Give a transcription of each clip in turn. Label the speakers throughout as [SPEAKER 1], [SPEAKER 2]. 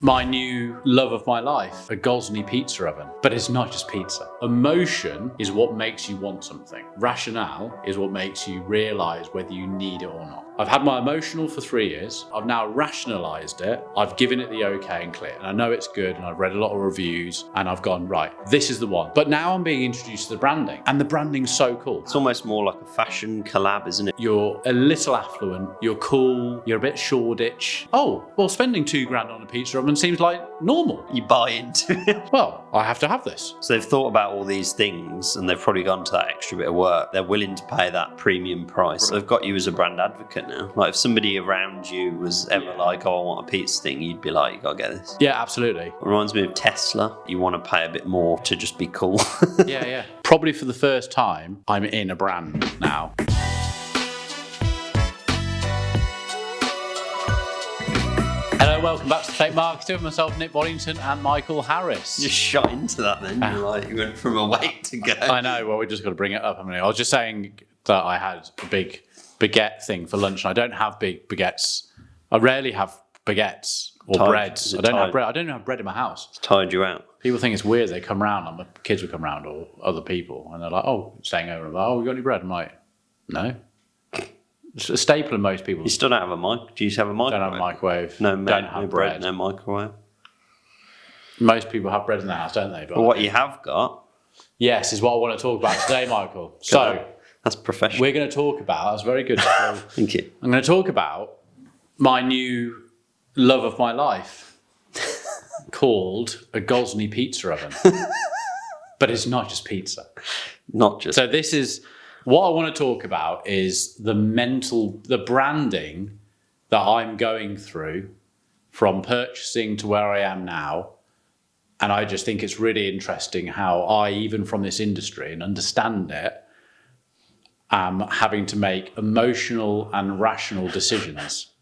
[SPEAKER 1] My new love of my life, a Gozney Pizza Oven. But it's not just pizza. Emotion is what makes you want something. Rationale is what makes you realise whether you need it or not. I've had my emotional for 3 years. I've now rationalised it. I've given it the okay and clear. And I know it's good, and I've read a lot of reviews, and I've gone, right, this is the one. But now I'm being introduced to the branding, and the branding's so cool.
[SPEAKER 2] It's almost more like a fashion collab, isn't it?
[SPEAKER 1] You're a little affluent, you're cool, you're a bit Shoreditch. Oh, well, spending £2,000 on a pizza oven seems like normal.
[SPEAKER 2] You buy into it.
[SPEAKER 1] Well, I have to have this.
[SPEAKER 2] So they've thought about all these things, and they've probably gone to that extra bit of work. They're willing to pay that premium price. So they've got you as a brand advocate now. Like if somebody around you was ever like, oh, I want a pizza thing, you'd be like, you gotta get this.
[SPEAKER 1] Yeah, absolutely.
[SPEAKER 2] It reminds me of Tesla. You want to pay a bit more to just be cool.
[SPEAKER 1] Yeah. Probably for the first time, I'm in a brand now. Hello, welcome back to Fake Marketing with myself, Nick Boddington, and Michael Harris.
[SPEAKER 2] Just shot into that then. You went from a weight to go.
[SPEAKER 1] I know, well, we just got to bring it up. I was just saying that I had a big baguette thing for lunch, and I don't have big baguettes. I rarely have baguettes or breads. I don't have bread. I don't have bread in my house.
[SPEAKER 2] It's tired you out.
[SPEAKER 1] People think it's weird. They come round, and my kids will come round, or other people, and they're like, "Oh, staying over." I'm like, "Oh, we got any bread?" I'm like, "No." It's a staple in most people.
[SPEAKER 2] You still don't have a mic? Do you have a microwave?
[SPEAKER 1] Don't have a microwave.
[SPEAKER 2] No,
[SPEAKER 1] don't have
[SPEAKER 2] no bread, no microwave.
[SPEAKER 1] Most people have bread in their house, don't they?
[SPEAKER 2] But what you have got...
[SPEAKER 1] Yes, is what I want to talk about today, Michael. So...
[SPEAKER 2] That's professional.
[SPEAKER 1] We're going to talk about... That's very good.
[SPEAKER 2] Thank you.
[SPEAKER 1] I'm going to talk about my new love of my life called a Gozney Pizza Oven. But it's not just pizza.
[SPEAKER 2] Not just...
[SPEAKER 1] So this is... What I want to talk about is the branding that I'm going through from purchasing to where I am now. And I just think it's really interesting how I, even from this industry and understand it, am having to make emotional and rational decisions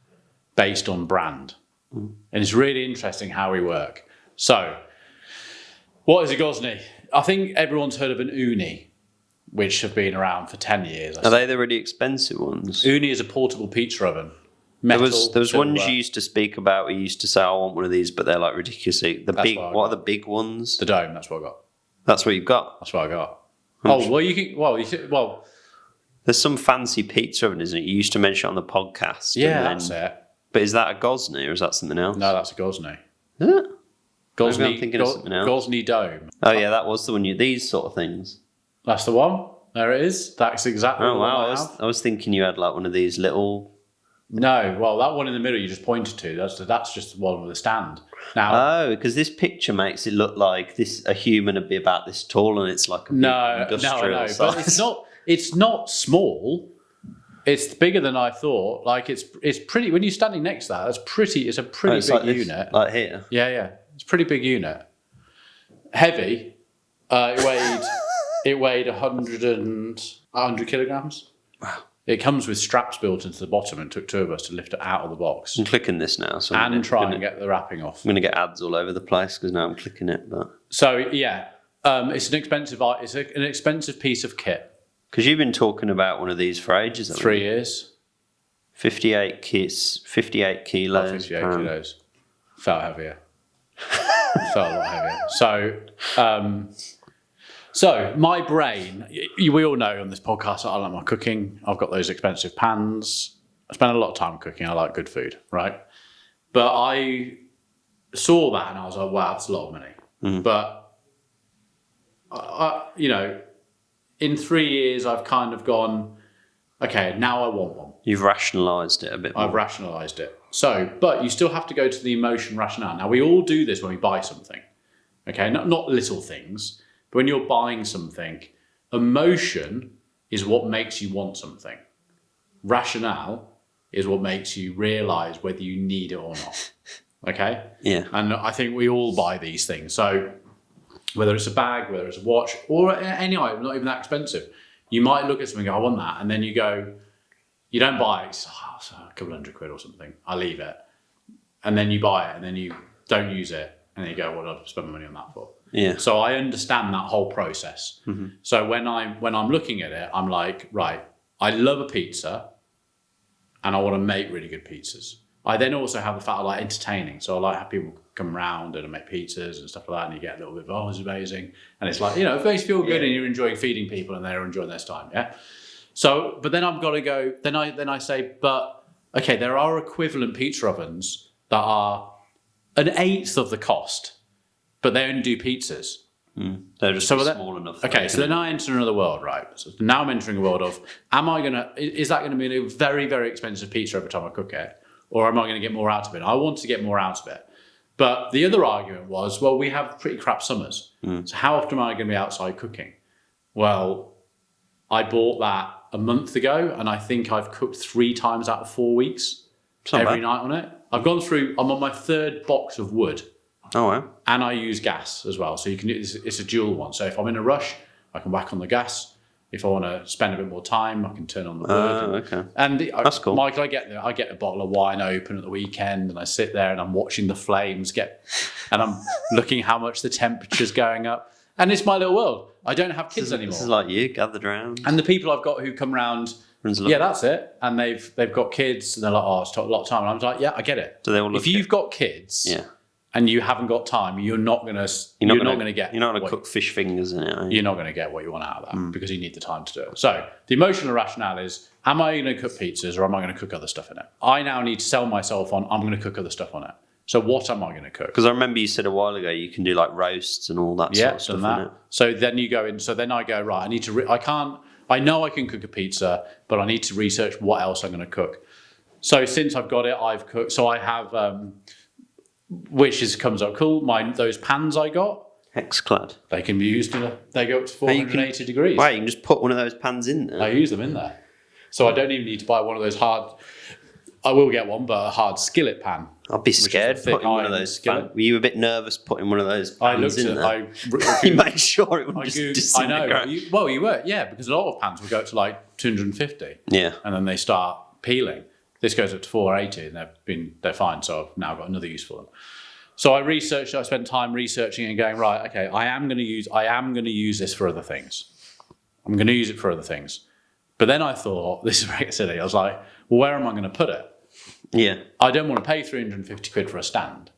[SPEAKER 1] based on brand. And it's really interesting how we work. So, what is a Gozney? I think everyone's heard of an uni, which have been around for 10 years.
[SPEAKER 2] Are they the really expensive ones?
[SPEAKER 1] Uni is a portable pizza oven.
[SPEAKER 2] Metal, there was one you used to speak about. You used to say, I want one of these, but they're like ridiculously... What are the big ones?
[SPEAKER 1] The Dome, that's what I got.
[SPEAKER 2] That's what you've got?
[SPEAKER 1] That's what I got. Oh, well,
[SPEAKER 2] there's some fancy pizza oven, isn't it? You used to mention on the podcast.
[SPEAKER 1] Yeah, that's it.
[SPEAKER 2] But is that a Gozney or is that something else?
[SPEAKER 1] No, that's a Gozney.
[SPEAKER 2] Is it?
[SPEAKER 1] Gozney,
[SPEAKER 2] Maybe I'm thinking of something else.
[SPEAKER 1] Gozney Dome.
[SPEAKER 2] Oh yeah, that was the one. These sort of things.
[SPEAKER 1] That's the one. There it is. That's exactly the one I have.
[SPEAKER 2] I was thinking you had like one of these little...
[SPEAKER 1] No, well, that one in the middle you just pointed to, that's just the one with a stand. Now,
[SPEAKER 2] oh, because this picture makes it look like a human would be about this tall, and it's like a big industrial size.
[SPEAKER 1] But it's not small. It's bigger than I thought. Like it's pretty. When you're standing next to that, it's a pretty big unit.
[SPEAKER 2] Like here.
[SPEAKER 1] Yeah, it's a pretty big unit. Heavy. It weighed 100 kilograms.
[SPEAKER 2] Wow.
[SPEAKER 1] It comes with straps built into the bottom, and it took two of us to lift it out of the box.
[SPEAKER 2] I'm clicking this now. So
[SPEAKER 1] and try and get the wrapping off.
[SPEAKER 2] I'm going to get ads all over the place because now I'm clicking it. But
[SPEAKER 1] so, yeah, it's an expensive piece of kit.
[SPEAKER 2] Because you've been talking about one of these for ages.
[SPEAKER 1] 3 years.
[SPEAKER 2] 58 kilos. 58
[SPEAKER 1] kilos. Felt heavier. Felt a lot heavier. So my brain, we all know on this podcast that I like my cooking. I've got those expensive pans. I spend a lot of time cooking. I like good food, right? But I saw that and I was like, wow, that's a lot of money. Mm-hmm. But, in 3 years, I've kind of gone, okay, now I want one.
[SPEAKER 2] You've rationalised it a bit more.
[SPEAKER 1] I've rationalised it. So, but you still have to go to the emotion rationale. Now, we all do this when we buy something, okay? Not little things. But when you're buying something, emotion is what makes you want something. Rationale is what makes you realise whether you need it or not. Okay?
[SPEAKER 2] Yeah.
[SPEAKER 1] And I think we all buy these things. So whether it's a bag, whether it's a watch, or any item, not even that expensive, you might look at something and go, I want that. And then you go, you don't buy it. It's a couple £100 or something. I leave it. And then you buy it and then you don't use it. And then you go, what did I spend my money on that for?
[SPEAKER 2] Yeah.
[SPEAKER 1] So I understand that whole process.
[SPEAKER 2] Mm-hmm.
[SPEAKER 1] So when I'm looking at it, I'm like, right, I love a pizza and I want to make really good pizzas. I then also have the fact I like entertaining. So I like have people come around and I make pizzas and stuff like that, and you get a little bit of, oh, it's amazing. And it's like, it makes you feel good and you're enjoying feeding people and they're enjoying their time, yeah? So, but then I've got to go, then I say, but, okay, there are equivalent pizza ovens that are an eighth of the cost, but they only do pizzas.
[SPEAKER 2] They're just small enough.
[SPEAKER 1] Okay, so then I enter another world, right? So now I'm entering a world of, is that going to be a very, very expensive pizza every time I cook it? Or am I going to get more out of it? I want to get more out of it. But the other argument was, well, we have pretty crap summers. So how often am I going to be outside cooking? Well, I bought that a month ago, and I think I've cooked 3 times out of 4 weeks every night on it. I'm on my 3rd box of wood.
[SPEAKER 2] Oh, wow.
[SPEAKER 1] And I use gas as well. So you can it's a dual one. So if I'm in a rush, I can whack on the gas. If I want to spend a bit more time, I can turn on the wood.
[SPEAKER 2] Okay.
[SPEAKER 1] And
[SPEAKER 2] that's cool.
[SPEAKER 1] Michael, I get a bottle of wine open at the weekend, and I sit there and I'm watching the flames and I'm looking how much the temperature's going up. And it's my little world. I don't have kids anymore.
[SPEAKER 2] This is like you, gathered around.
[SPEAKER 1] And the people I've got who come around, yeah, that's it. And they've got kids, and they're like, oh, it's a lot of time. And I'm like, yeah, I get it.
[SPEAKER 2] Do they all look
[SPEAKER 1] if you've got kids,
[SPEAKER 2] yeah,
[SPEAKER 1] and you haven't got time, you're not going to
[SPEAKER 2] cook fish fingers in it.
[SPEAKER 1] You're not going to get what you want out of that because you need the time to do it. So the emotional rationale is, am I going to cook pizzas or am I going to cook other stuff in it? I now need to sell myself on, I'm going to cook other stuff on it. So what am I going to cook?
[SPEAKER 2] Because I remember you said a while ago you can do like roasts and all that sort of stuff in it.
[SPEAKER 1] So then you go in. So then I go, right, I need to. I know I can cook a pizza, but I need to research what else I'm going to cook. So since I've got it, I've cooked. So I have, comes up cool. Those pans I got.
[SPEAKER 2] Hexclad.
[SPEAKER 1] They can be used they go up to 480 degrees.
[SPEAKER 2] Wow, you can just put one of those pans in there.
[SPEAKER 1] I use them in there. So I don't even need to buy one of those hard. I will get one, but a hard skillet pan.
[SPEAKER 2] I'd be scared putting one of those. Were you a bit nervous putting one of those pans in there? You made sure it would just disintegrate.
[SPEAKER 1] I know. You were, yeah, because a lot of pans will go up to like 250.
[SPEAKER 2] Yeah.
[SPEAKER 1] And then they start peeling. This goes up to 480, and they're fine. So I've now got another use for them. So I spent time researching and going, right, okay, I am going to use this for other things. I'm going to use it for other things. But then I thought, this is very silly. I was like, well, where am I going to put it?
[SPEAKER 2] Yeah.
[SPEAKER 1] I don't want to pay 350 quid for a stand.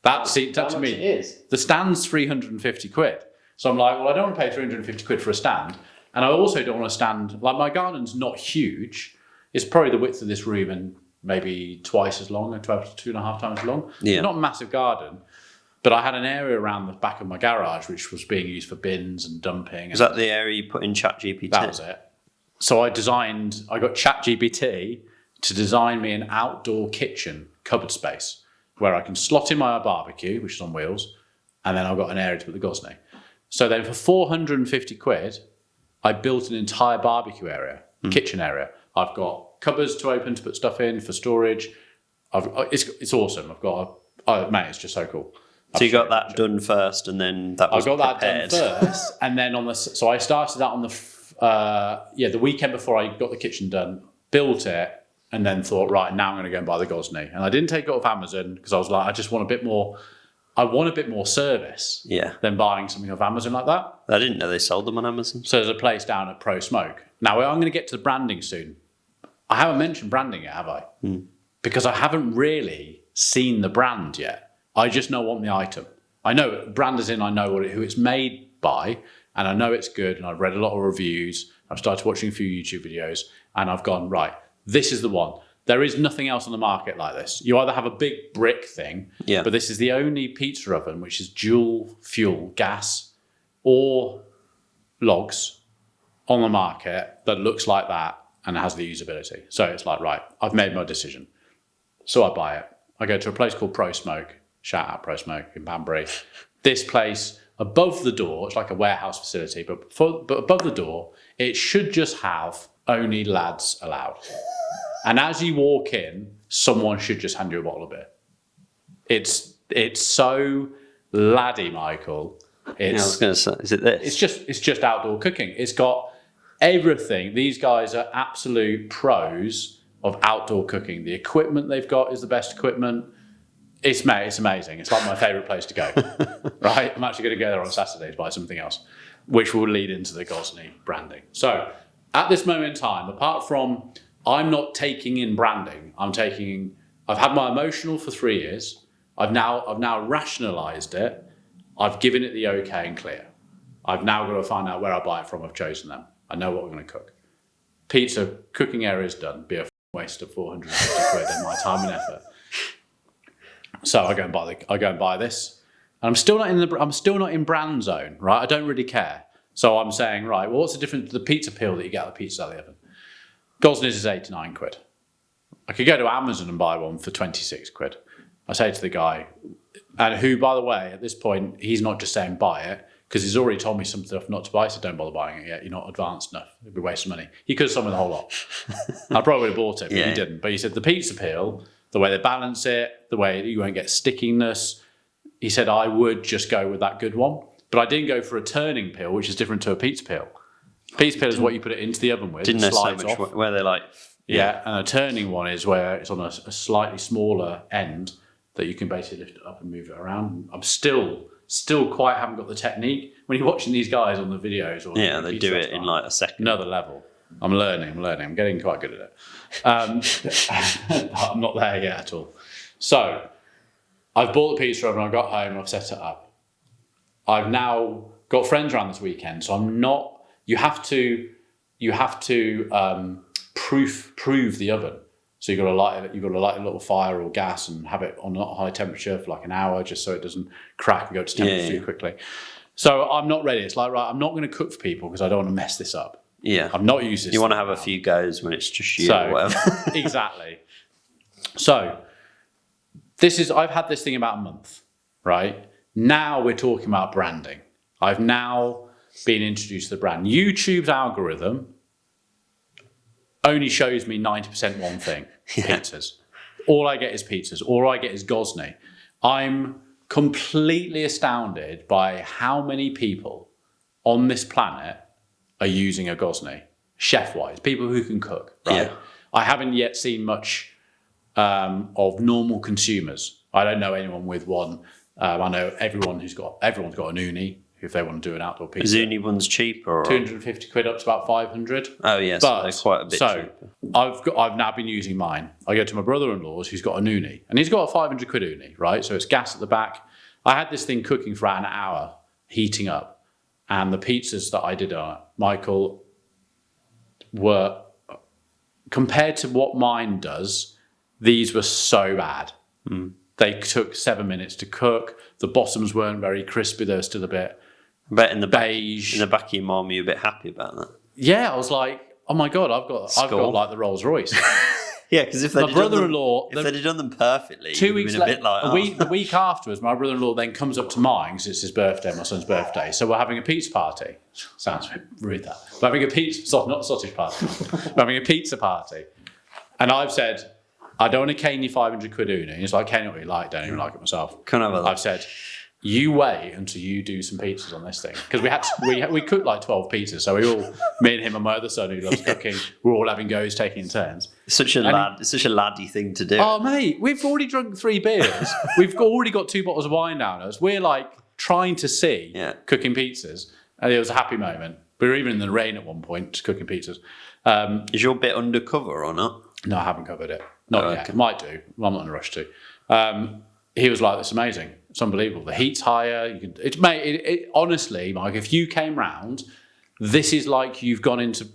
[SPEAKER 1] That to me, the stand's 350 quid. So I'm like, well, I don't want to pay 350 quid for a stand. And I also don't want to stand, like my garden's not huge. It's probably the width of this room and maybe twice as long, 2.5 times as long.
[SPEAKER 2] Yeah.
[SPEAKER 1] It's not a massive garden. But I had an area around the back of my garage which was being used for bins and dumping.
[SPEAKER 2] Is that the area you put in ChatGPT?
[SPEAKER 1] That was it. So I got ChatGPT to design me an outdoor kitchen cupboard space where I can slot in my barbecue, which is on wheels, and then I've got an area to put the Gozney. So then for 450 quid, I built an entire barbecue area, kitchen area. I've got cupboards to open to put stuff in for storage. It's awesome. Mate, it's just so cool.
[SPEAKER 2] So you got that done first, and then that was prepared.
[SPEAKER 1] I got that done first, and then so I started that on the weekend before I got the kitchen done, built it, and then thought, right, now I'm going to go and buy the Gozney. And I didn't take it off Amazon because I was like, I just want a bit more. I want a bit more service than buying something off Amazon like that.
[SPEAKER 2] I didn't know they sold them on Amazon.
[SPEAKER 1] So there's a place down at Pro Smoke. Now I'm going to get to the branding soon. I haven't mentioned branding yet, have I? Because I haven't really seen the brand yet. I just know on the item. I know brand as in I know who it's made by, and I know it's good, and I've read a lot of reviews. I've started watching a few YouTube videos, and I've gone, right, this is the one. There is nothing else on the market like this. You either have a big brick thing, but this is the only pizza oven which is dual fuel, gas, or logs on the market that looks like that and has the usability. So it's like, right, I've made my decision. So I buy it. I go to a place called Pro Smoke. Shout out Pro Smoke in Banbury. This place, above the door, it's like a warehouse facility, but above the door, it should just have only lads allowed. And as you walk in, someone should just hand you a bottle of beer. It's so laddie, Michael.
[SPEAKER 2] I was going to say, is it this?
[SPEAKER 1] It's just outdoor cooking. It's got everything. These guys are absolute pros of outdoor cooking. The equipment they've got is the best equipment. It's amazing. It's like my favourite place to go. Right? I'm actually going to go there on Saturday to buy something else, which will lead into the Gozney branding. So at this moment in time, apart from I'm not taking in branding, I'm taking I've had my emotional for 3 years. I've now rationalised it. I've given it the okay and clear. I've now got to find out where I buy it from. I've chosen them. I know what we're going to cook. Pizza cooking area is done. Be a waste of 450 quid in my time and effort. So I go and buy this. And I'm still not in brand zone, right? I don't really care. So I'm saying, right, well, what's the difference to the pizza peel that you get out of the pizza out of the oven? Gozney's is 89 quid. I could go to Amazon and buy one for 26 quid. I say to the guy, and who, by the way, at this point, he's not just saying buy it, because he's already told me some stuff not to buy, so don't bother buying it yet. You're not advanced enough. It'd be wasting money. He could have sold me the whole lot. I probably would have bought it, but he didn't. But he said the pizza peel, the way they balance it, the way you won't get stickiness, he said I would just go with that good one. But I didn't go for a turning peel, which is different to a pizza peel. Pizza peel is what you put it into the oven with.
[SPEAKER 2] Didn't know so
[SPEAKER 1] much
[SPEAKER 2] off. Where they're like...
[SPEAKER 1] Yeah, and a turning one is where it's on a slightly smaller end that you can basically lift it up and move it around. I'm still quite haven't got the technique. When you're watching these guys on the videos, or
[SPEAKER 2] they do it in like a second.
[SPEAKER 1] Another level. I'm learning. I'm getting quite good at it. I'm not there yet at all. So I've bought the pizza oven. I got home. I've set it up. I've now got friends around this weekend, so I'm not. You have to prove the oven. So you've got to light it. You've got to light a little fire or gas and have it on not high temperature for like an hour, just so it doesn't crack and go to temperature too quickly. So I'm not ready. It's like, right, I'm not going to cook for people because I don't want to mess this up.
[SPEAKER 2] Yeah,
[SPEAKER 1] I've not used this.
[SPEAKER 2] You want to have a few goes when it's just you or whatever.
[SPEAKER 1] Exactly. So I've had this thing about a month, right? Now we're talking about branding. I've now been introduced to the brand. YouTube's algorithm only shows me 90% one thing, pizzas. All I get is pizzas. All I get is Gozney. I'm completely astounded by how many people on this planet are using a Gozney, chef-wise, people who can cook, right? Yeah. I haven't yet seen much of normal consumers. I don't know anyone with one. I know everyone's got an uni if they want to do an outdoor pizza.
[SPEAKER 2] Zuni one's cheaper? Or?
[SPEAKER 1] 250 quid up to about 500.
[SPEAKER 2] Oh, yes, so they're quite a bit cheaper.
[SPEAKER 1] I've now been using mine. I go to my brother-in-law's who's got an uni, and he's got a 500 quid uni, right? So it's gas at the back. I had this thing cooking for an hour, heating up, and the pizzas that I did on it, Michael, were, compared to what mine does, these were so bad. They took 7 minutes to cook. The bottoms weren't very crispy. They were still a bit
[SPEAKER 2] beige. In the back of your mind, you're a bit happy about that.
[SPEAKER 1] Yeah, I was like, oh my God, I've got like the Rolls Royce.
[SPEAKER 2] Yeah, because if they'd done them perfectly,
[SPEAKER 1] 2 weeks later,
[SPEAKER 2] like,
[SPEAKER 1] the week afterwards, my brother-in-law then comes up to mine because it's his birthday, my son's birthday. So we're having a pizza party. Sounds a bit rude, that. We're having a pizza, not a sausage party. We're having a pizza party. And I've said, I don't want to cane you 500 quid uni. And he's like, cane what you like, don't even like it myself. I've said, you wait until you do some pizzas on this thing. Because we cooked like 12 pizzas. So me and him and my other son who loves cooking, we're all having goes, taking turns.
[SPEAKER 2] It's such a laddie thing to do.
[SPEAKER 1] Oh, mate, we've already drunk 3 beers. We've already got 2 bottles of wine down us. We're like trying to see cooking pizzas. And it was a happy moment. We were even in the rain at one point, just cooking pizzas.
[SPEAKER 2] Is your bit undercover or not?
[SPEAKER 1] No, I haven't covered it. Not yet. Okay. Might do. I'm not in a rush to. He was like, "It's amazing. It's unbelievable. The heat's higher. Honestly, Mike, if you came round, this is like you've gone into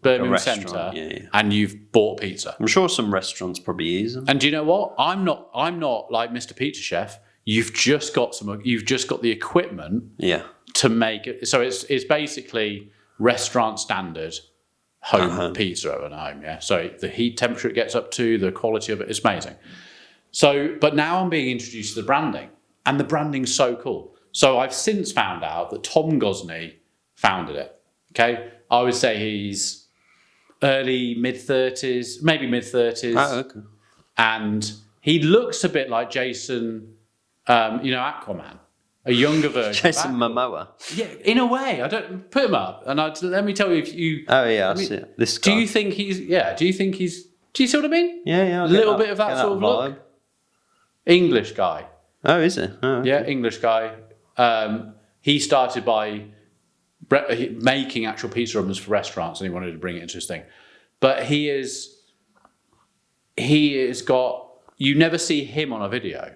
[SPEAKER 1] Birmingham Centre and you've bought pizza.
[SPEAKER 2] I'm sure some restaurants probably use them.
[SPEAKER 1] And do you know what? I'm not like Mr. Pizza Chef. You've just got the equipment to make it. So it's basically restaurant standard home pizza oven at home. Yeah. So the heat temperature it gets up to, the quality of it's amazing. So, but now I'm being introduced to the branding, and the branding's so cool. So I've since found out that Tom Gozney founded it. Okay. I would say he's early, mid-30s, maybe mid-30s.
[SPEAKER 2] Oh, okay.
[SPEAKER 1] And he looks a bit like Jason, Aquaman, a younger version.
[SPEAKER 2] Jason Momoa.
[SPEAKER 1] Yeah, in a way. I don't put him up, and let me tell you if you.
[SPEAKER 2] Oh yeah, I see it. This guy.
[SPEAKER 1] Do you think he's? Yeah. Do you see what I mean?
[SPEAKER 2] Yeah.
[SPEAKER 1] A little bit of that sort of
[SPEAKER 2] vibe.
[SPEAKER 1] look. English guy.
[SPEAKER 2] Oh, is it? Oh, okay.
[SPEAKER 1] Yeah, English guy. He started by making actual pizza ovens for restaurants, and he wanted to bring it into his thing. But he has got you never see him on a video.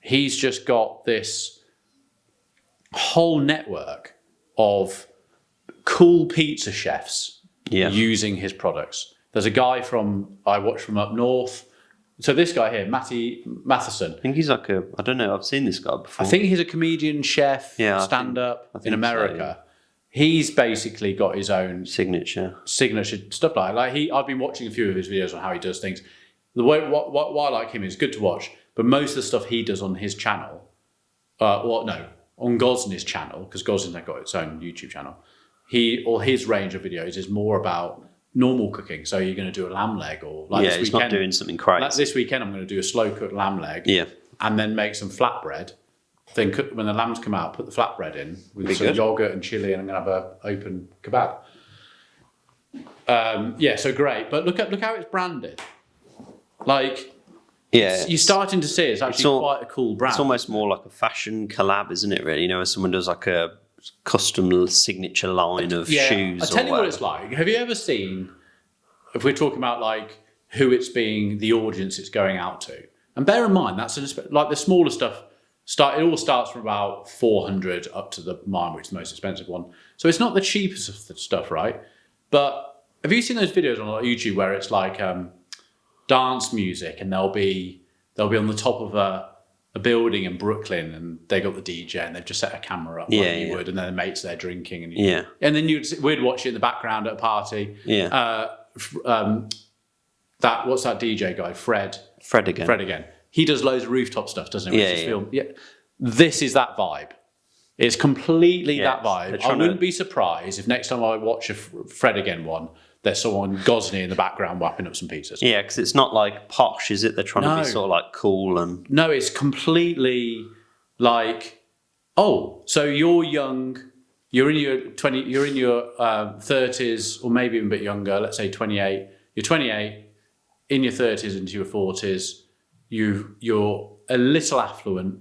[SPEAKER 1] He's just got this whole network of cool pizza chefs using his products. There's a guy I watch from up north. So this guy here, Matty Matheson.
[SPEAKER 2] I think he's like I don't know, I've seen this guy before.
[SPEAKER 1] I think he's a comedian, chef, stand-up in America. So. He's basically got his own
[SPEAKER 2] signature
[SPEAKER 1] stuff I've been watching a few of his videos on how he does things. The way why I like him is good to watch, but most of the stuff he does on his channel, on Gozney's channel, because Gozney's got its own YouTube channel. His range of videos is more about normal cooking. So you're going to do a lamb leg, or this
[SPEAKER 2] he's
[SPEAKER 1] weekend,
[SPEAKER 2] not doing something crazy.
[SPEAKER 1] Like this weekend, I'm going to do a slow cooked lamb leg, and then make some flatbread. Then when the lambs come out, put the flatbread in with some yogurt and chili, and I'm going to have an open kebab. So great. But look how it's branded. You're starting to see it's actually quite a cool brand.
[SPEAKER 2] It's almost more like a fashion collab, isn't it, really? As someone does like a custom signature line of shoes.
[SPEAKER 1] I'll tell you what it's like. Have you ever seen, if we're talking about who it's being, the audience it's going out to, and bear in mind, that's the smaller stuff, it all starts from about 400 up to the mine, which is the most expensive one. So it's not the cheapest of the stuff, right? But have you seen those videos on YouTube where it's dance music, and they'll be on the top of a building in Brooklyn, and they got the DJ, and they've just set a camera up you would, and then the mates there drinking, and and then we'd watch it in the background at a party. What's that DJ guy? Fred again. He does loads of rooftop stuff, doesn't he? This is that vibe. It's completely that vibe. I wouldn't be surprised if next time I watch a Fred again one, there's someone Gozney in the background whapping up some pizzas. Yeah,
[SPEAKER 2] because it's not posh, is it? They're trying to be sort of cool and...
[SPEAKER 1] No, it's completely so you're young, you're in your 30s, or maybe even a bit younger, let's say 28. You're 28, in your 30s into your 40s, you're a little affluent,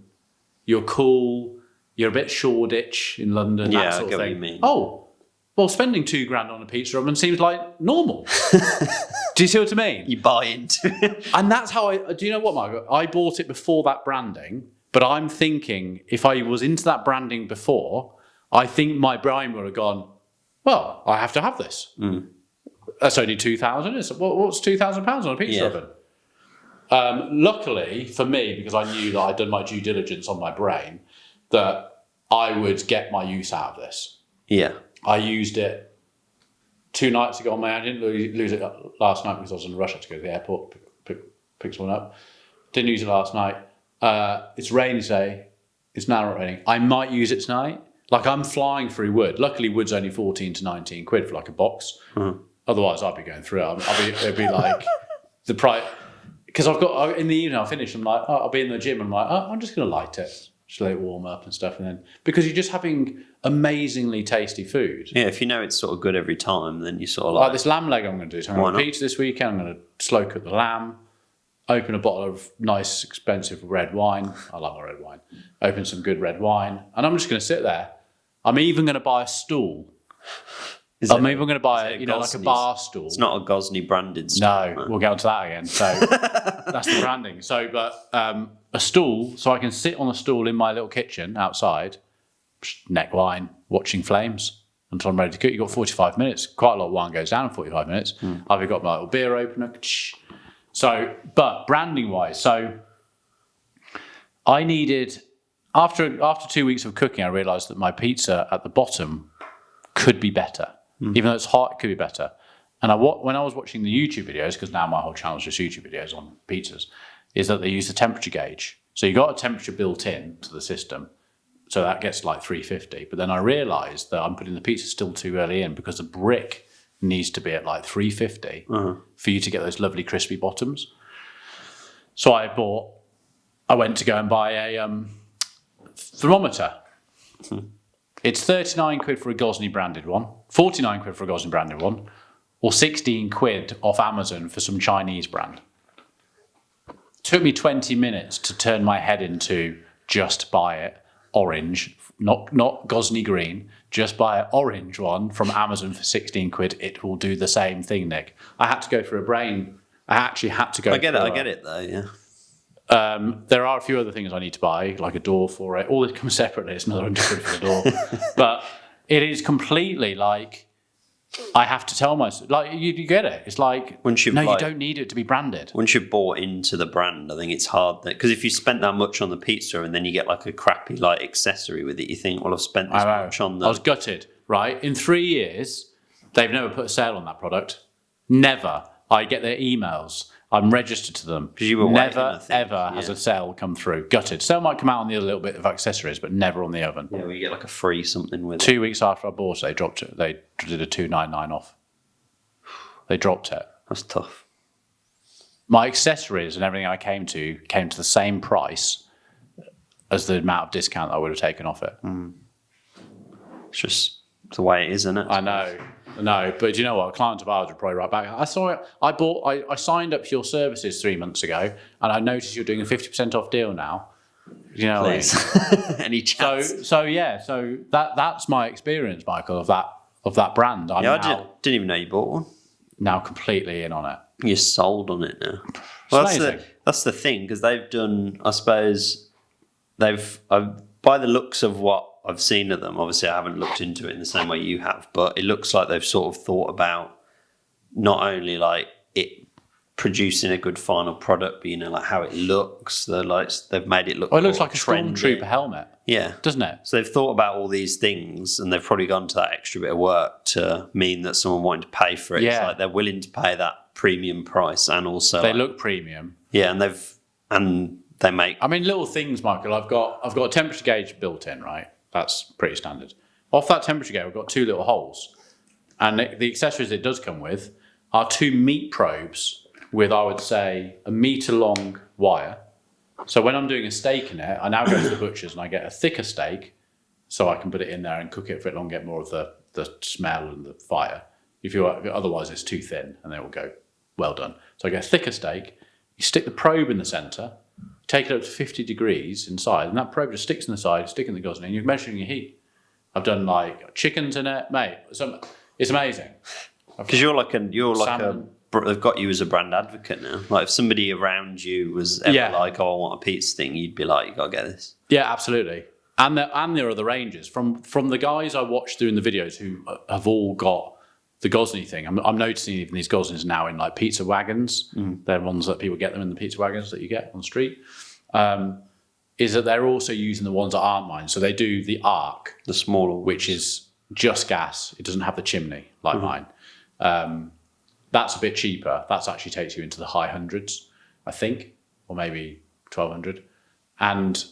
[SPEAKER 1] you're cool, you're a bit Shoreditch in London, that sort of thing.
[SPEAKER 2] What you mean.
[SPEAKER 1] Well, spending $2,000 on a pizza oven seems like normal. Do you see what I mean?
[SPEAKER 2] You buy into it.
[SPEAKER 1] And that's how do you know what, Margaret? I bought it before that branding, but I'm thinking if I was into that branding before, I think my brain would have gone, well, I have to have this. That's only $2,000. What's £2,000 on a pizza oven? Luckily for me, because I knew that I'd done my due diligence on my brain, that I would get my use out of this.
[SPEAKER 2] Yeah.
[SPEAKER 1] I used it 2 nights ago. I didn't lose it last night because I was in a rush. I had to go to the airport, pick someone up. Didn't use it last night. It's rainy today. It's now not raining. I might use it tonight. I'm flying through wood. Luckily, wood's only 14 to 19 quid for a box. Otherwise, I'd be going through it. It'd be the price. Because in the evening, I'll finish. I'll be in the gym. I'm just going to light it. Just let it warm up and stuff. And then, because you're just having amazingly tasty food.
[SPEAKER 2] Yeah, if you know it's sort of good every time, then you sort of like
[SPEAKER 1] this lamb leg I'm going to do. So I'm going to pizza this weekend. I'm going to slow cook the lamb. Open a bottle of nice, expensive red wine. I love my red wine. Open some good red wine. And I'm just going to sit there. I'm even going to buy a stool. I'm even going to buy a bar stool.
[SPEAKER 2] It's not a Gozney branded stool.
[SPEAKER 1] No, we'll get onto that again. So that's the branding. So, but a stool, so I can sit on a stool in my little kitchen outside, neckline, watching flames until I'm ready to cook. You've got 45 minutes. Quite a lot of wine goes down in 45 minutes. I've got my little beer opener. So, but branding-wise, so I needed, after 2 weeks of cooking, I realised that my pizza at the bottom could be better. Even though it's hot, it could be better. And when I was watching the YouTube videos, because now my whole channel is just YouTube videos on pizzas, is that they use the temperature gauge. So you got a temperature built in to the system, so that gets 350. But then I realised that I'm putting the pizza still too early in, because the brick needs to be at 350 for you to get those lovely crispy bottoms. So I went to go and buy a thermometer. It's 39 quid for a Gozney branded one, 49 quid for a Gozney branded one, or 16 quid off Amazon for some Chinese brand. Took me 20 minutes to turn my head into just buy it orange, not Gozney green, just buy an orange one from Amazon for 16 quid. It will do the same thing, Nick. I had to go through a brain. I actually had to go
[SPEAKER 2] I get it though, yeah.
[SPEAKER 1] There are a few other things I need to buy, like a door for it. All this comes separately. It's another £100 for the door. But it is completely like I have to tell myself, like you get it. It's like you don't need it to be branded.
[SPEAKER 2] Once you've bought into the brand, I think it's hard because if you spent that much on the pizza and then you get like a crappy like accessory with it, you think, well, I've spent this much on the.
[SPEAKER 1] I was gutted. Right, in 3 years, they've never put a sale on that product. Never. I get their emails. I'm registered to them.
[SPEAKER 2] Because you were
[SPEAKER 1] never, ever has a sale come through. Gutted. Sale might come out on the little bit of accessories, but never on the oven.
[SPEAKER 2] Yeah, well, you get like a free something with it.
[SPEAKER 1] 2 weeks after I bought it, they dropped it. They did a $2.99 off. They dropped it.
[SPEAKER 2] That's tough.
[SPEAKER 1] My accessories and everything I came to the same price as the amount of discount I would have taken off it.
[SPEAKER 2] It's just the way it is, isn't it?
[SPEAKER 1] I know, but do you know what? A client of ours would probably write back. I saw it. I signed up for your services 3 months ago, and I noticed you're doing a 50% off deal now. You know,
[SPEAKER 2] please. Any chance?
[SPEAKER 1] So that's my experience, Michael, of that brand.
[SPEAKER 2] I didn't even know you bought one.
[SPEAKER 1] Now completely in on it.
[SPEAKER 2] You're sold on it now. Well, that's the thing because they've done. I suppose by the looks of what I've seen of them, obviously I haven't looked into it in the same way you have, but it looks like they've sort of thought about not only like it producing a good final product, but like how it looks. They've made it look.
[SPEAKER 1] It looks like a stormtrooper helmet.
[SPEAKER 2] Yeah,
[SPEAKER 1] doesn't it?
[SPEAKER 2] So they've thought about all these things, and they've probably gone to that extra bit of work to mean that someone wanting to pay for it. Yeah. It's like they're willing to pay that premium price, and also
[SPEAKER 1] they look premium.
[SPEAKER 2] Yeah, and they make.
[SPEAKER 1] I mean, little things, Michael. I've got a temperature gauge built in, right? That's pretty standard. Off that temperature gauge, I've got 2 little holes. And the accessories it does come with are 2 meat probes with, I would say, a metre long wire. So when I'm doing a steak in it, I now go to the butcher's and I get a thicker steak so I can put it in there and cook it for it long, get more of the smell and the fire. Otherwise, it's too thin and it will go well done. So I get a thicker steak. You stick the probe in the centre, take it up to 50 degrees inside, and that probe just sticks in the side, stick in the Gozney, and you're measuring your heat. I've done like chickens in it, mate. It's amazing.
[SPEAKER 2] Because they've got you as a brand advocate now. Like if somebody around you was ever like, "Oh, I want a pizza thing," you'd be like, "You gotta get this."
[SPEAKER 1] Yeah, absolutely. And there are other ranges from the guys I watched doing the videos who have all got the Gozney thing. I'm noticing even these Gozneys now in like pizza wagons. They're ones that people get them in the pizza wagons that you get on the street. Is that they're also using the ones that aren't mine. So they do the Arc,
[SPEAKER 2] the smaller,
[SPEAKER 1] which is just gas. It doesn't have the chimney like mine. That's a bit cheaper. That actually takes you into the high hundreds, I think, or maybe 1,200. And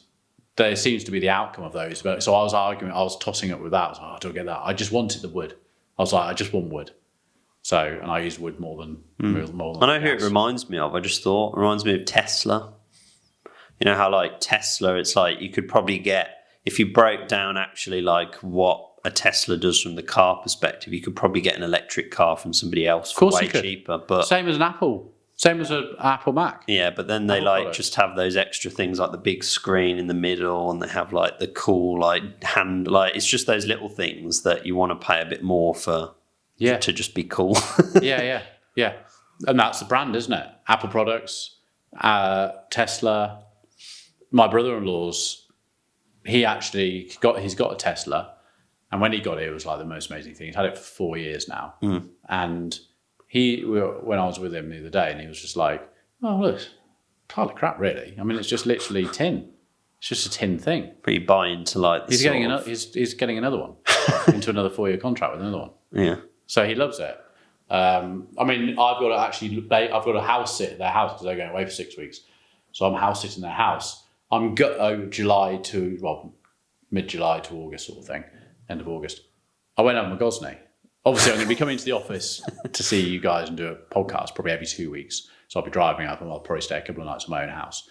[SPEAKER 1] there seems to be the outcome of those. So I was tossing up with that. I was like, do I get that? I just wanted the wood. I was like, I just want wood. So, and I use wood more than
[SPEAKER 2] I know who it reminds me of. I just thought it reminds me of Tesla. You know how like Tesla, it's like you could probably get, if you broke down actually like what a Tesla does from the car perspective, you could probably get an electric car from somebody else for way cheaper. But
[SPEAKER 1] same as an Apple. Same as an Apple Mac.
[SPEAKER 2] Yeah, but then they just have those extra things like the big screen in the middle, and they have like the cool like hand, like it's just those little things that you want to pay a bit more for. Yeah, to just be cool.
[SPEAKER 1] yeah, and that's the brand, isn't it? Apple products, Tesla. My brother-in-law's, he's got a Tesla, and when he got it was like the most amazing thing. He's had it for 4 years now, and when I was with him the other day, and he was just like, "Oh, look, it's hardly crap, really. I mean, it's just literally tin. It's just a tin thing."
[SPEAKER 2] But you buy into like
[SPEAKER 1] he's getting another one into another 4-year contract with another one.
[SPEAKER 2] Yeah.
[SPEAKER 1] So he loves it. I mean, I've got to house sit at their house because they're going away for 6 weeks. So I'm house sitting their house. I'm mid-July to August sort of thing, end of August. I went over my Gozney. Obviously, I'm going to be coming to the office to see you guys and do a podcast probably every 2 weeks. So I'll be driving up and I'll probably stay a couple of nights in my own house.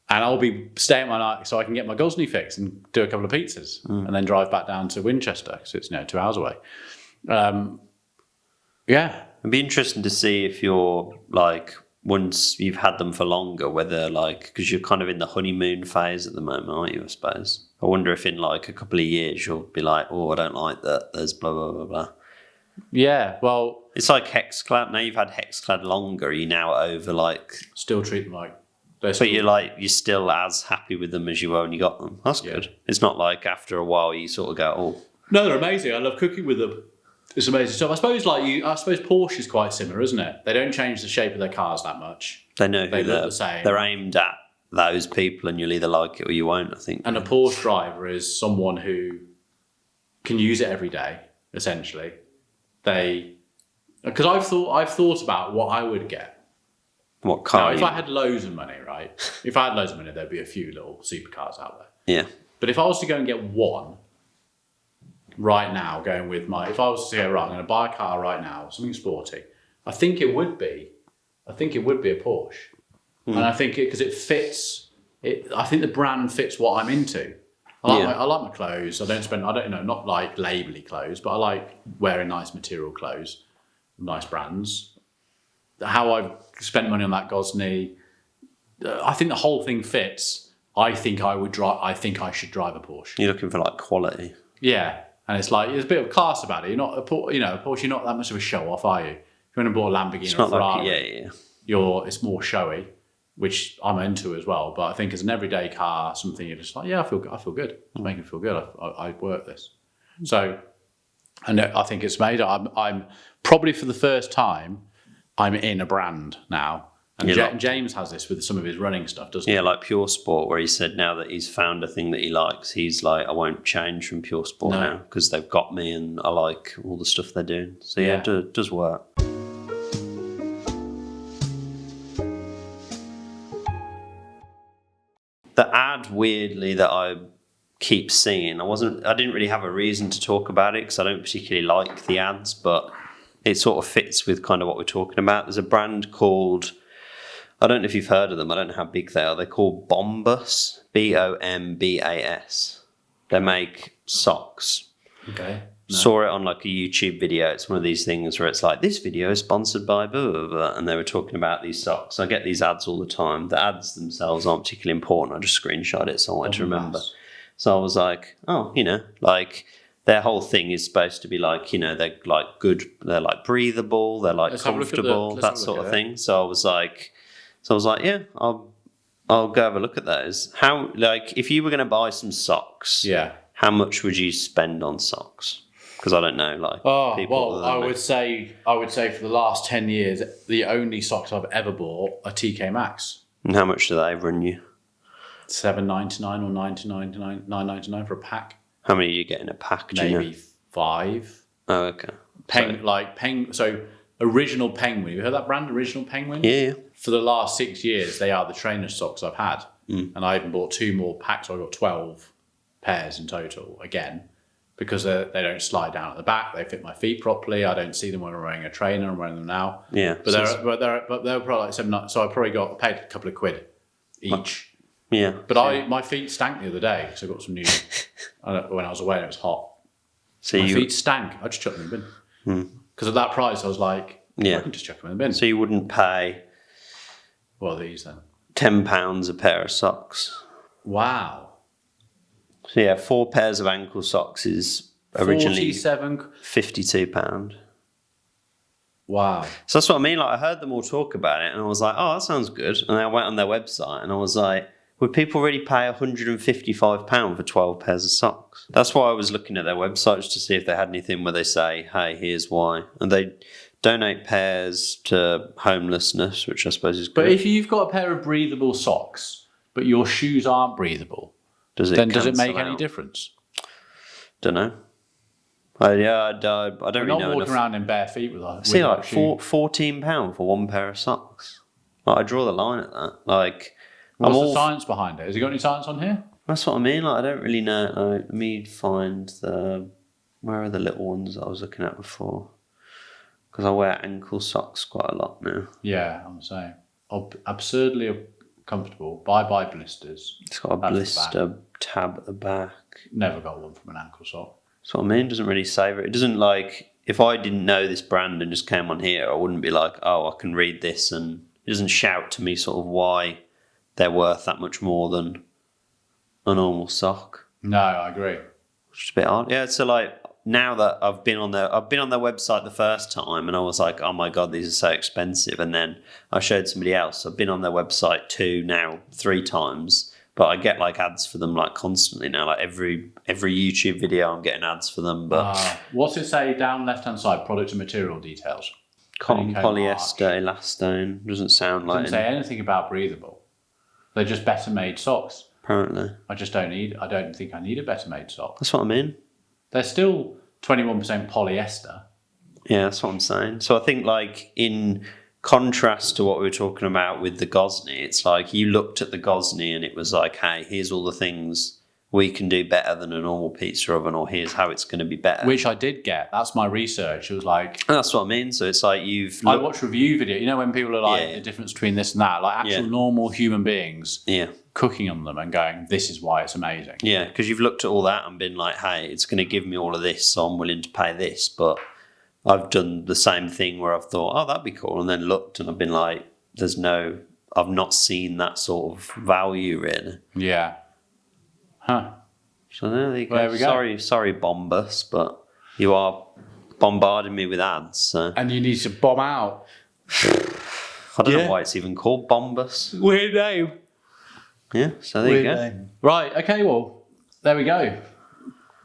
[SPEAKER 1] And I'll be staying my night so I can get my Gozney fixed and do a couple of pizzas and then drive back down to Winchester because it's 2 hours away. Yeah.
[SPEAKER 2] It'd be interesting to see if you're like, once you've had them for longer, whether like, because you're kind of in the honeymoon phase at the moment, aren't you, I suppose? I wonder if in like a couple of years you'll be like, "Oh, I don't like that. There's blah, blah, blah, blah."
[SPEAKER 1] Yeah, well...
[SPEAKER 2] It's like Hexclad. Now you've had Hexclad longer. Are you now over like...
[SPEAKER 1] Still treat them like
[SPEAKER 2] But you're still as happy with them as you were when you got them. That's good. It's not like after a while you sort of go, oh.
[SPEAKER 1] No, they're amazing. I love cooking with them. It's amazing stuff. I suppose Porsche is quite similar, isn't it? They don't change the shape of their cars that much.
[SPEAKER 2] They know
[SPEAKER 1] they
[SPEAKER 2] who
[SPEAKER 1] look the same.
[SPEAKER 2] They're aimed at those people, and you'll either like it or you won't, I think.
[SPEAKER 1] And a Porsche driver is someone who can use it every day, essentially. Because I've thought about what I would get.
[SPEAKER 2] What car?
[SPEAKER 1] Now, if I had loads of money, right? If I had loads of money, there'd be a few little supercars out there.
[SPEAKER 2] Yeah.
[SPEAKER 1] But if I was to go and get one right now, if I was to say, right, I'm going to buy a car right now, something sporty, I think it would be a Porsche. And I think because it fits, I think the brand fits what I'm into. I like my clothes. Not like labelly clothes, but I like wearing nice material clothes, nice brands. How I've spent money on that Gozney, I think the whole thing fits. I think I should drive a Porsche.
[SPEAKER 2] You're looking for like quality.
[SPEAKER 1] Yeah. And it's like, there's a bit of class about it. You're not a Porsche, you're not that much of a show off, are you? If you went and bought a Lamborghini or a Ferrari, it's more showy, which I'm into as well. But I think as an everyday car, something you're just like, I feel good. It's making me feel good. I work this. So, and I think it's made. I'm probably for the first time, I'm in a brand now. And James has this with some of his running stuff, doesn't he?
[SPEAKER 2] Yeah, like Pure Sport, where he said now that he's found a thing that he likes, he's like, I won't change from Pure Sport now because they've got me and I like all the stuff they're doing. So it does work. The ad, weirdly, that I keep seeing, I didn't really have a reason to talk about it because I don't particularly like the ads, but it sort of fits with kind of what we're talking about. There's a brand called, I don't know if you've heard of them. I don't know how big they are. They're called Bombas, Bombas. They make socks.
[SPEAKER 1] Okay. No.
[SPEAKER 2] Saw it on like a YouTube video. It's one of these things where it's like, this video is sponsored by blah, blah, blah, and they were talking about these socks. I get these ads all the time. The ads themselves aren't particularly important. I just screenshot it, so I wanted to remember. So I was like, like their whole thing is supposed to be like, they're like good, they're like breathable, they're like comfortable, that sort of thing. So I was like, yeah, I'll go have a look at those. How, like, if you were going to buy some socks, how much would you spend on socks? Because I don't know, like, people.
[SPEAKER 1] I would say for the last 10 years, the only socks I've ever bought are TK Maxx.
[SPEAKER 2] And how much do they run you?
[SPEAKER 1] $7.99 or $9.99 for a pack.
[SPEAKER 2] How many do you get in a pack?
[SPEAKER 1] Maybe 5.
[SPEAKER 2] Oh, okay.
[SPEAKER 1] So Original Penguin. You heard that brand, Original Penguin?
[SPEAKER 2] Yeah.
[SPEAKER 1] For the last 6 years, they are the trainer socks I've had. And I even bought 2 more packs, so I got 12 pairs in total again, because they don't slide down at the back. They fit my feet properly. I don't see them when I'm wearing a trainer. I'm wearing them now.
[SPEAKER 2] Yeah.
[SPEAKER 1] But they're probably like $7. So I probably paid a couple of quid each.
[SPEAKER 2] Yeah.
[SPEAKER 1] But my feet stank the other day because I got some new when I was away and it was hot.
[SPEAKER 2] So
[SPEAKER 1] my feet stank. I just chucked them in the bin. Because at that price, I was like, I can just chuck them in the bin.
[SPEAKER 2] So you wouldn't pay...
[SPEAKER 1] What are these then?
[SPEAKER 2] £10 a pair of socks.
[SPEAKER 1] Wow.
[SPEAKER 2] So yeah, 4 pairs of ankle socks is originally £52.
[SPEAKER 1] Wow.
[SPEAKER 2] So that's what I mean. Like, I heard them all talk about it and I was like, oh, that sounds good. And then I went on their website and I was like, would people really pay £155 for 12 pairs of socks? That's why I was looking at their websites to see if they had anything where they say, hey, here's why. And they donate pairs to homelessness, which I suppose is good.
[SPEAKER 1] But if you've got a pair of breathable socks, but your shoes aren't breathable, does it make any difference?
[SPEAKER 2] Don't know. I don't really know.
[SPEAKER 1] We're not walking around in bare feet with us.
[SPEAKER 2] See, like £14 for 1 pair of socks. Like, I draw the line at that. Like,
[SPEAKER 1] what's the science behind it? Has it got any science on here?
[SPEAKER 2] That's what I mean. Like, I don't really know. Let me find where are the little ones that I was looking at before? Because I wear ankle socks quite a lot now.
[SPEAKER 1] Yeah, I'm the same. Absurdly comfortable. Bye blisters.
[SPEAKER 2] It's got a blister tab at the back.
[SPEAKER 1] Never got one from an ankle sock.
[SPEAKER 2] That's what I mean. It doesn't really savour it. It doesn't, like, if I didn't know this brand and just came on here, I wouldn't be like, oh, I can read this, and it doesn't shout to me sort of why they're worth that much more than a normal sock.
[SPEAKER 1] No, I agree.
[SPEAKER 2] Which is a bit odd. Yeah, so like, now that I've been on their website the first time, and I was like, oh my god, these are so expensive. And then I showed somebody else. I've been on their website 3 times, but I get like ads for them like constantly now. Like every YouTube video, I'm getting ads for them. But
[SPEAKER 1] what's it say down left hand side? Product and material details.
[SPEAKER 2] Cotton, polyester, elastane. Doesn't sound like.
[SPEAKER 1] Doesn't say anything about breathable. They're just better made socks.
[SPEAKER 2] Apparently.
[SPEAKER 1] I don't think I need a better made sock.
[SPEAKER 2] That's what I mean.
[SPEAKER 1] They're still 21% polyester.
[SPEAKER 2] Yeah, that's what I'm saying. So I think like in contrast to what we were talking about with the Gozney, it's like you looked at the Gozney and it was like, hey, here's all the things we can do better than a normal pizza oven, or here's how it's going to be better.
[SPEAKER 1] Which I did get. That's my research. It was like...
[SPEAKER 2] And that's what I mean. So it's like
[SPEAKER 1] I watch review video. You know when people are like, the difference between this and that? Like actual normal human beings cooking on them and going, this is why it's amazing.
[SPEAKER 2] Yeah, because you've looked at all that and been like, hey, it's going to give me all of this, so I'm willing to pay this. But I've done the same thing where I've thought, oh, that'd be cool. And then looked and I've been like, I've not seen that sort of value really.
[SPEAKER 1] Yeah. Huh.
[SPEAKER 2] So there you go.
[SPEAKER 1] There we go.
[SPEAKER 2] Sorry, Bombas, but you are bombarding me with ads. So.
[SPEAKER 1] And you need to bomb out.
[SPEAKER 2] I don't know why it's even called Bombas.
[SPEAKER 1] Weird name.
[SPEAKER 2] Yeah, so there you go.
[SPEAKER 1] Name. Right, okay, well, there we go.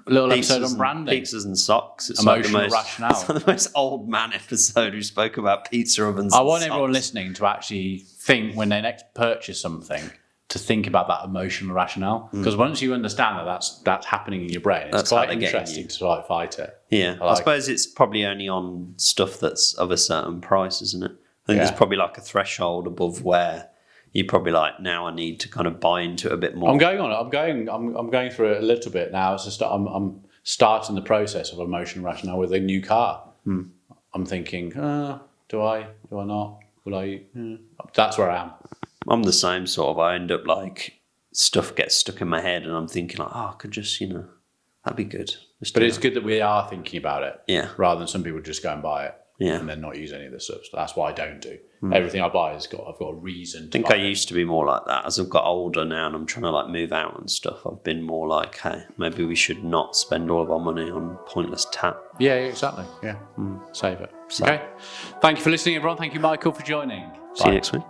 [SPEAKER 1] A little episode on branding.
[SPEAKER 2] Pizzas and socks. It's
[SPEAKER 1] Emotional
[SPEAKER 2] like
[SPEAKER 1] rationale.
[SPEAKER 2] It's like the most old man episode who spoke about pizza ovens.
[SPEAKER 1] I want everyone listening to actually think when they next purchase something to think about that emotional rationale. Because once you understand that that's happening in your brain, it's quite interesting to like fight it.
[SPEAKER 2] Yeah, I suppose it's probably only on stuff that's of a certain price, isn't it? I think there's probably like a threshold above where you're probably like, now I need to kind of buy into it a bit more.
[SPEAKER 1] I'm going through it a little bit now. I'm starting the process of emotional rationale with a new car. I'm thinking, do I not? Will I? That's where I am.
[SPEAKER 2] I'm the same sort of. I end up like stuff gets stuck in my head, and I'm thinking like, I could just, that'd be good.
[SPEAKER 1] But it's good that we are thinking about it.
[SPEAKER 2] Yeah.
[SPEAKER 1] Rather than some people just go and buy it.
[SPEAKER 2] Yeah.
[SPEAKER 1] And then not use any of the stuff. So that's what I don't do. Everything I buy I've got a reason to
[SPEAKER 2] I think I used to be more like that. As I've got older now and I'm trying to like move out and stuff, I've been more like, hey, maybe we should not spend all of our money on pointless tap.
[SPEAKER 1] Yeah, exactly. Yeah. Save it. Okay. Thank you for listening, everyone. Thank you, Michael, for joining.
[SPEAKER 2] See you next week.